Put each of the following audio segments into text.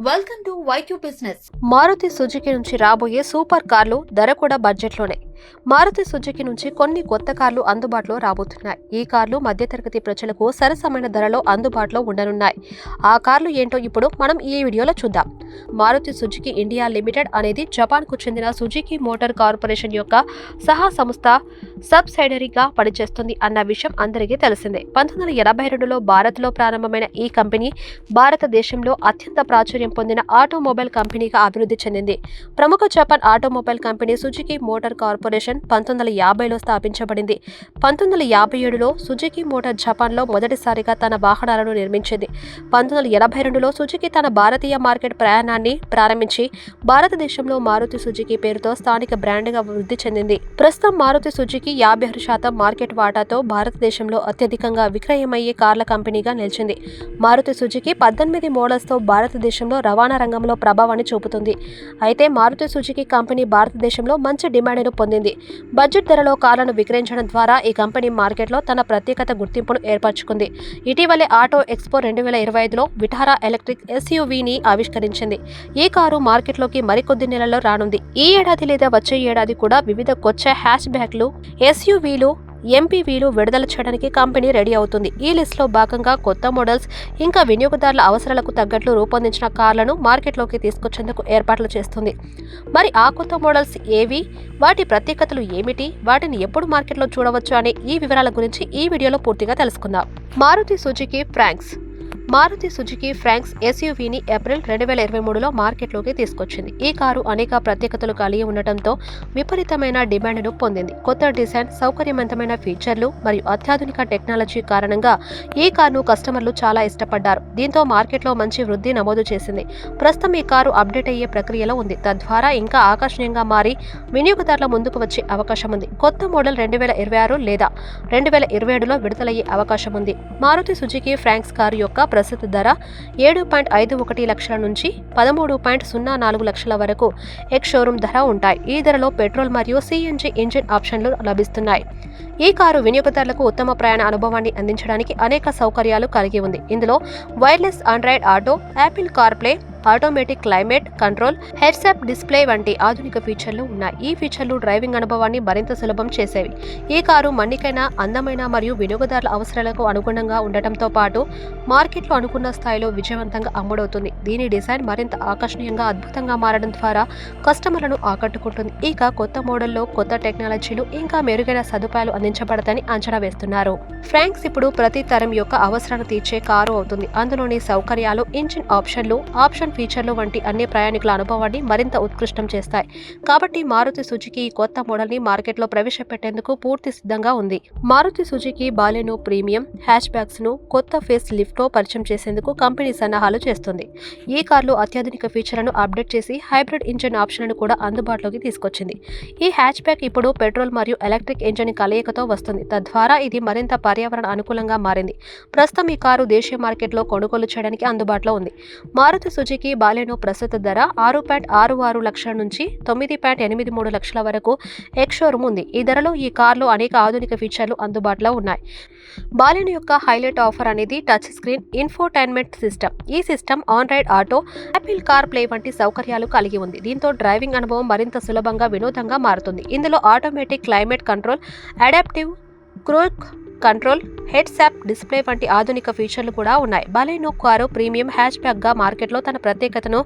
Welcome to VQ business. Maruti Suzuki నుంచి రాబోయే super కార్లు ధర కూడా బడ్జెట్లోనే. మారుతి సుజుకి నుంచి కొన్ని కొత్త కార్లు అందుబాటులో రాబోతున్నాయి. ఈ కార్లు మధ్యతరగతి ప్రజలకు సరసమైన ధరలో అందుబాటులో ఉండనున్నాయి. ఆ కార్లు ఏంటో ఇప్పుడు మనం ఈ వీడియోలో చూద్దాం. మారుతి సుజుకి ఇండియా లిమిటెడ్ అనేది జపాన్కు చెందిన సుజుకి మోటార్ కార్పొరేషన్ యొక్క సహా సంస్థ సబ్సిడరీగా పనిచేస్తుంది అన్న విషయం అందరికీ తెలిసిందే. 1982లో భారత్లో ప్రారంభమైన ఈ కంపెనీ భారతదేశంలో అత్యంత ప్రాచుర్యం పొందిన ఆటోమొబైల్ కంపెనీగా అభివృద్ధి చెందింది. ప్రముఖ Japan automobile company Suzuki Motor Corporation 1950లో స్థాపించబడింది. 1957లో సుజుకి మోటార్ జపాన్లో మొదటిసారిగా తన వాహనాలను నిర్మించింది. 1982లో సుజుకి తన భారతీయ మార్కెట్ ప్రయాణాన్ని ప్రారంభించి భారతదేశంలో మారుతి సుజుకి పేరుతో స్థానిక బ్రాండ్గా వృద్ధి చెందింది. ప్రస్తుతం మారుతి సుజుకి 56% మార్కెట్ వాటాతో భారతదేశంలో అత్యధికంగా విక్రయమయ్యే కార్ల కంపెనీగా నిలిచింది. మారుతి సుజుకి 18 మోడల్స్తో భారతదేశంలో రవాణా రంగంలో ప్రభావాన్ని చూపుతుంది. అయితే మారుతి సుజుకి కంపెనీ భారతదేశంలో మంచి డిమాండ్ను పొందింది. బడ్జెట్ ధరలో కార్లను విక్రయించడం ద్వారా ఈ కంపెనీ మార్కెట్లో తన ప్రత్యేకత గుర్తింపును ఏర్పరచుకుంది. ఇటీవలే ఆటో ఎక్స్పో 2025లో విటారా ఎలక్ట్రిక్ ఎస్యూవీని ఆవిష్కరించింది. ఈ కారు మార్కెట్లోకి మరికొద్ది నెలల్లో రానుంది. ఈ ఏడాది లేదా వచ్చే ఏడాది కూడా వివిధ కొత్త హ్యాచ్ బ్యాక్లు, ఎస్యూవీలు, ఎంపీవీలు విడుదల చేయడానికి కంపెనీ రెడీ అవుతుంది. ఈ లిస్టులో భాగంగా కొత్త మోడల్స్ ఇంకా వినియోగదారుల అవసరాలకు తగ్గట్లు రూపొందించిన కార్లను మార్కెట్లోకి తీసుకొచ్చేందుకు ఏర్పాట్లు చేస్తుంది. మరి ఆ కొత్త మోడల్స్ ఏవి, వాటి ప్రత్యేకతలు ఏమిటి, వాటిని ఎప్పుడు మార్కెట్లో చూడవచ్చు అనే ఈ వివరాల గురించి ఈ వీడియోలో పూర్తిగా తెలుసుకుందాం. Maruti Suzuki Fronx. Maruti Suzuki Fronx ఎస్యూవీని ఏప్రిల్ 2023లో మార్కెట్లోకి తీసుకొచ్చింది. ఈ కారు అనేక ప్రత్యేకతలు కలిగి ఉండటంతో విపరీతమైన డిమాండ్ను పొందింది. కొత్త డిజైన్, సౌకర్యవంతమైన ఫీచర్లు మరియు అత్యాధునిక టెక్నాలజీ కారణంగా ఈ కారును కస్టమర్లు చాలా ఇష్టపడ్డారు. దీంతో మార్కెట్లో మంచి వృద్ధి నమోదు చేసింది. ప్రస్తుతం ఈ కారు అప్డేట్ అయ్యే ప్రక్రియలో ఉంది. తద్వారా ఇంకా ఆకర్షణీయంగా మారి వినియోగదారుల ముందుకు వచ్చే అవకాశం ఉంది. కొత్త మోడల్ 2026 లేదా 2027లో విడుదలయ్యే అవకాశం ఉంది. మారుతి సుజుకి ఫ్రాంక్స్ కారు యొక్క ప్రస్తుత ధర 7.51 లక్షల నుంచి 13.04 లక్షల వరకు ఎక్స్ షోరూమ్ ధర ఉంటాయి. ఈ ధరలో పెట్రోల్ మరియు సిఎన్జి ఇంజిన్ ఆప్షన్లు లభిస్తున్నాయి. ఈ కారు వినియోగదారులకు ఉత్తమ ప్రయాణ అనుభవాన్ని అందించడానికి అనేక సౌకర్యాలు కలిగి ఉంది. ఇందులో wireless Android auto, Apple CarPlay, automatic climate control, heads up display వంటి ఆధునిక ఫీచర్లు ఉన్నాయి. ఈ ఫీచర్లు డ్రైవింగ్ అనుభవాన్ని మరింత సులభం చేసేవి. ఈ కారు మన్నికైన, అందమైన మరియు వినియోగదారుల అవసరాలకు అనుగుణంగా ఉండటంతో పాటు మార్కెట్లో అనుకున్న స్థాయిలో విజయవంతంగా అమ్ముడవుతుంది. దీని డిజైన్ మరింత ఆకర్షణీయంగా, అద్భుతంగా మారడం ద్వారా కస్టమర్లను ఆకట్టుకుంటుంది. ఇక కొత్త మోడల్లో కొత్త టెక్నాలజీలు ఇంకా మెరుగైన సదుపాయాలు అందించబడతాయని అంచనా వేస్తున్నారు. ఫ్రాంక్స్ ఇప్పుడు ప్రతి తరం యొక్క అవసరాన్ని తీర్చే కారు అవుతుంది. అందులోని సౌకర్యాలు, ఇంజిన్ ఆప్షన్లు, ఆప్షన్ ఫీచర్లు వంటి అన్ని ప్రయాణికుల అనుభవాన్ని మరింత ఉత్కృష్టం చేస్తాయి. కాబట్టి మారుతి సుజుకి ఈ కొత్త మోడల్ ని మార్కెట్లో ప్రవేశపెట్టేందుకు పూర్తి సిద్ధంగా ఉంది. Maruti Suzuki Baleno premium hatchbacks ను కొత్త ఫేస్ లిఫ్ట్ తో పరిచయం చేసేందుకు కంపెనీ సన్నాహాలు చేస్తుంది. ఈ కార్లు అత్యాధునిక ఫీచర్లను అప్డేట్ చేసి హైబ్రిడ్ ఇంజిన్ ఆప్షన్లను కూడా అందుబాటులోకి తీసుకొచ్చింది. ఈ హ్యాచ్ బ్యాక్ ఇప్పుడు పెట్రోల్ మరియు ఎలక్ట్రిక్ ఇంజిన్ కలయికతో వస్తుంది. తద్వారా ఇది మరింత పర్యావరణ అనుకూలంగా మారింది. ప్రస్తుతం ఈ కారు దేశీయ మార్కెట్లో కొనుగోలు చేయడానికి అందుబాటులో ఉంది. మారుతి సుజుకి బాలెనో ప్రస్తుత ధర 6.66 లక్షల నుంచి 9.83 లక్షల వరకు ఎక్స్ షోరూమ్ ఉంది. ఈ ధరలో ఈ కార్లో అనేక ఆధునిక ఫీచర్లు అందుబాటులో ఉన్నాయి. బాలెనో యొక్క హైలైట్ ఆఫర్ అనేది టచ్ స్క్రీన్ ఇన్ఫోటైన్మెంట్ సిస్టమ్. ఈ system Android auto, Apple car play వంటి సౌకర్యాలు కలిగి ఉంది. దీంతో డ్రైవింగ్ అనుభవం మరింత సులభంగా, వినోదంగా మారుతుంది. ఇందులో automatic climate control, adaptive cruise control, heads up display వంటి ఆధునిక ఫీచర్లు కూడా ఉన్నాయి. Baleno car premium hatch back గా మార్కెట్లో తన ప్రత్యేకతను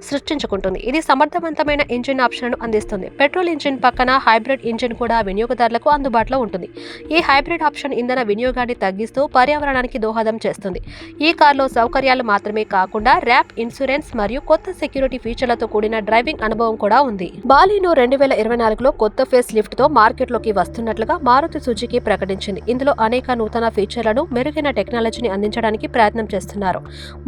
సృష్టించుకుంటుంది. ఇది సమర్థవంతమైన ఇంజిన్ ఆప్షన్ను అందిస్తుంది. పెట్రోల్ ఇంజిన్ పక్కన హైబ్రిడ్ ఇంజిన్ కూడా వినియోగదారులకు అందుబాటులో ఉంటుంది. ఈ హైబ్రిడ్ ఆప్షన్ ఇంధన వినియోగాన్ని తగ్గిస్తూ పర్యావరణానికి దోహదం చేస్తుంది. ఈ కారులో సౌకర్యాలు మాత్రమే కాకుండా ర్యాప్ ఇన్సూరెన్స్ మరియు కొత్త సెక్యూరిటీ ఫీచర్లతో కూడిన డ్రైవింగ్ అనుభవం కూడా ఉంది. బాలెనో 2024లో కొత్త ఫేస్ లిఫ్ట్ తో మార్కెట్లోకి వస్తున్నట్లుగా మారుతి సుజుకి ప్రకటించింది. ఇందులో అనేక నూతన ఫీచర్లను, మెరుగైన టెక్నాలజీని అందించడానికి ప్రయత్నం చేస్తున్నారు.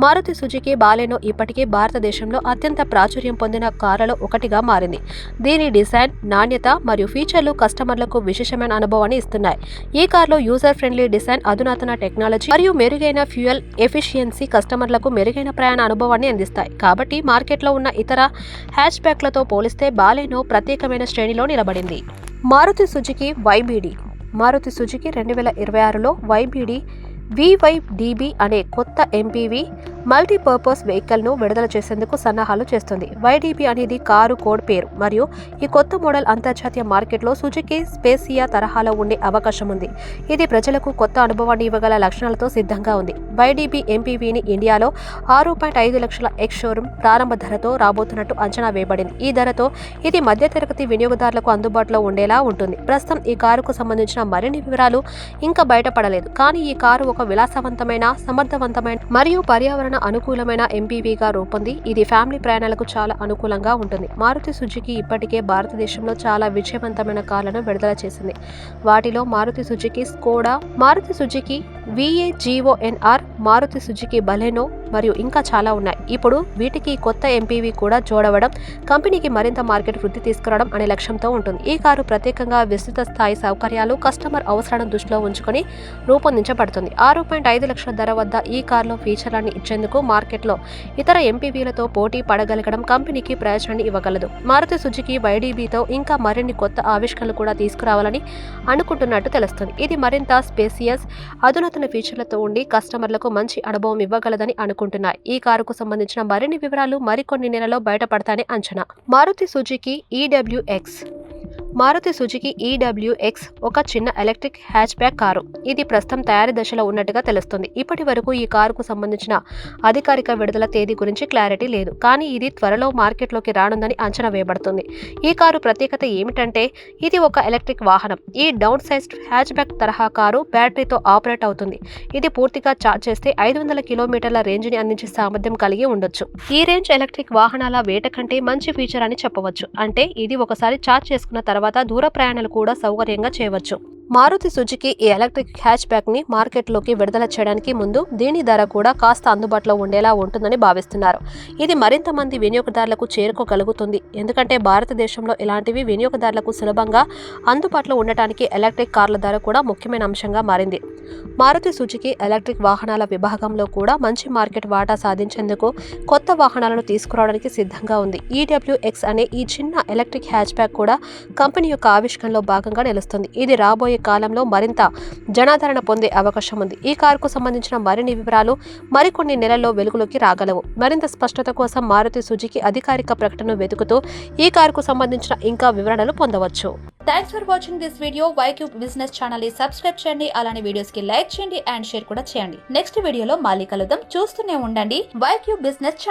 మారుతి సుజుకి బాలెనో ఇప్పటికే భారతదేశంలో అత్యంత ప్రాచుర్యం పొందిన కార్లలో ఒకటిగా మారింది. దీని డిజైన్, నాణ్యత మరియు ఫీచర్లు కస్టమర్లకు విశేషమైన అనుభవాన్ని ఇస్తున్నాయి. ఈ కార్లో యూజర్ ఫ్రెండ్లీ డిజైన్, అధునాతన టెక్నాలజీ మరియు మెరుగైన ఫ్యూయల్ ఎఫిషియన్సీ కస్టమర్లకు మెరుగైన ప్రయాణ అనుభవాన్ని అందిస్తాయి. కాబట్టి మార్కెట్లో ఉన్న ఇతర హ్యాచ్ బ్యాక్లతో పోలిస్తే బాలెనో ప్రత్యేకమైన శ్రేణిలో నిలబడింది. Maruti Suzuki YBD. Maruti Suzuki 2026లో వైబీడీ VYDB అనే కొత్త ఎంపీవీ మల్టీపర్పస్ వెహికల్ ను విడుదల చేసేందుకు సన్నాహాలు చేస్తుంది. YDB అనేది కారు కోడ్ పేరు మరియు ఈ కొత్త మోడల్ అంతర్జాతీయ మార్కెట్లో సుజుకి స్పేసియా తరహాలో ఉండే అవకాశం ఉంది. ఇది ప్రజలకు కొత్త అనుభవాన్ని ఇవ్వగల లక్షణాలతో సిద్ధంగా ఉంది. YDB MPVని ఇండియాలో 6.5 లక్షల ఎక్స్ షోరూమ్ ప్రారంభ ధరతో రాబోతున్నట్టు అంచనా వేయబడింది. ఈ ధరతో ఇది మధ్యతరగతి వినియోగదారులకు అందుబాటులో ఉండేలా ఉంటుంది. ప్రస్తుతం ఈ కారుకు సంబంధించిన మరిన్ని వివరాలు ఇంకా బయటపడలేదు. కానీ ఈ కారు ఒక విలాసవంతమైన, సమర్థవంతమైన మరియు పర్యావరణ అనుకూలమైన MPVగా రూపొంది ఇది ఫ్యామిలీ ప్రయాణాలకు చాలా అనుకూలంగా ఉంటుంది. మారుతి సుజుకి ఇప్పటికే భారతదేశంలో చాలా విజయవంతమైన కార్లను విడుదల చేసింది. వాటిలో Maruti Suzuki Skoda, Maruti Suzuki VAGONR, Maruti Suzuki Baleno మరియు ఇంకా చాలా ఉన్నాయి. ఇప్పుడు వీటికి కొత్త MPV కూడా జోడవడం కంపెనీకి మరింత మార్కెట్ వృద్ధి తీసుకురావడం అనే లక్ష్యంతో ఉంటుంది. ఈ కారు ప్రత్యేకంగా విస్తృత స్థాయి సౌకర్యాలు, కస్టమర్ అవసరాలను దృష్టిలో ఉంచుకొని రూపొందించబడుతుంది. 6.5 లక్షల ధర వద్ద ఈ కారులో ఫీచర్లను ఇచ్చేందుకు మార్కెట్లో ఇతర MPVలతో పోటీ పడగలగడం కంపెనీకి ప్రయోజనాన్ని ఇవ్వగలదు. మారుతి సుజుకి YDBతో ఇంకా మరిన్ని కొత్త ఆవిష్కరణలు కూడా తీసుకురావాలని అనుకుంటున్నట్టు తెలుస్తుంది. ఇది మరింత స్పేసియస్, అధునాతన ఫీచర్లతో ఉండి కస్టమర్లకు మంచి అనుభవం ఇవ్వగలదని అనుకుంటున్నాయి. ఈ కారుకు సంబంధించిన మరిన్ని వివరాలు మరికొన్ని నెలల్లో బయటపడతాయని అంచనా. Maruti Suzuki EWX. Maruti Suzuki EWX ఒక చిన్న ఎలక్ట్రిక్ హ్యాచ్ బ్యాక్ కారు. ఇది ప్రస్తుతం తయారీ దశలో ఉన్నట్టుగా తెలుస్తుంది. ఇప్పటి వరకు ఈ కారుకు సంబంధించిన అధికారిక విడుదల తేదీ గురించి క్లారిటీ లేదు. కానీ ఇది త్వరలో మార్కెట్లోకి రానుందని అంచనా వేయబడుతుంది. ఈ కారు ప్రత్యేకత ఏమిటంటే ఇది ఒక ఎలక్ట్రిక్ వాహనం. ఈ డౌన్ సైజ్డ్ హ్యాచ్ బ్యాక్ తరహా కారు బ్యాటరీతో ఆపరేట్ అవుతుంది. ఇది పూర్తిగా ఛార్జ్ చేస్తే 500 కిలోమీటర్ల రేంజ్ ని అందించే సామర్థ్యం కలిగి ఉండొచ్చు. ఈ రేంజ్ ఎలక్ట్రిక్ వాహనాల వేట కంటే మంచి ఫీచర్ అని చెప్పవచ్చు. అంటే ఇది ఒకసారి ఛార్జ్ చేసుకున్న తర్వాత దూర ప్రయాణాలు కూడా సౌకర్యంగా చేయవచ్చు. మారుతి సుజుకి ఈ ఎలక్ట్రిక్ హ్యాచ్ బ్యాక్ ని మార్కెట్లోకి విడుదల చేయడానికి ముందు దీని ధర కూడా కాస్త అందుబాటులో ఉండేలా ఉంటుందని భావిస్తున్నారు. ఇది మరింత మంది వినియోగదారులకు చేరుకోగలుగుతుంది. ఎందుకంటే భారతదేశంలో ఇలాంటివి వినియోగదారులకు సులభంగా అందుబాటులో ఉండటానికి ఎలక్ట్రిక్ కార్ల ధర కూడా ముఖ్యమైన అంశంగా మారింది. మారుతి సుజుకి ఎలక్ట్రిక్ వాహనాల విభాగంలో కూడా మంచి మార్కెట్ వాటా సాధించేందుకు కొత్త వాహనాలను తీసుకురావడానికి సిద్ధంగా ఉంది. EWX అనే ఈ చిన్న ఎలక్ట్రిక్ హ్యాచ్ బ్యాక్ కూడా కంపెనీ యొక్క ఆవిష్కరణలో భాగంగా నిలుస్తుంది. ఇది రాబోయే కాలంలో మరింత జనాదరణ పొందే అవకాశం ఉంది. ఈ కారుకు సంబంధించిన మరిన్ని వివరాలు మరికొన్ని నెలల్లో వెలుగులోకి రాగలవు. మరింత స్పష్టత కోసం మారుతి సుజుకి అధికారిక ప్రకటనను వెతుకుతూ ఈ కారుకు సంబంధించిన ఇంకా వివరణలు పొందవచ్చు. Thanks for watching this video. YCube business channel ని సబ్స్క్రైబ్ చేయండి. అలానే వీడియోస్ కి లైక్ చేయండి అండ్ షేర్ కూడా చేయండి. నెక్స్ట్ వీడియోలో మళ్ళీ కలుద్దాం. చూస్తూనే ఉండండి YCube బిజినెస్ ఛానల్.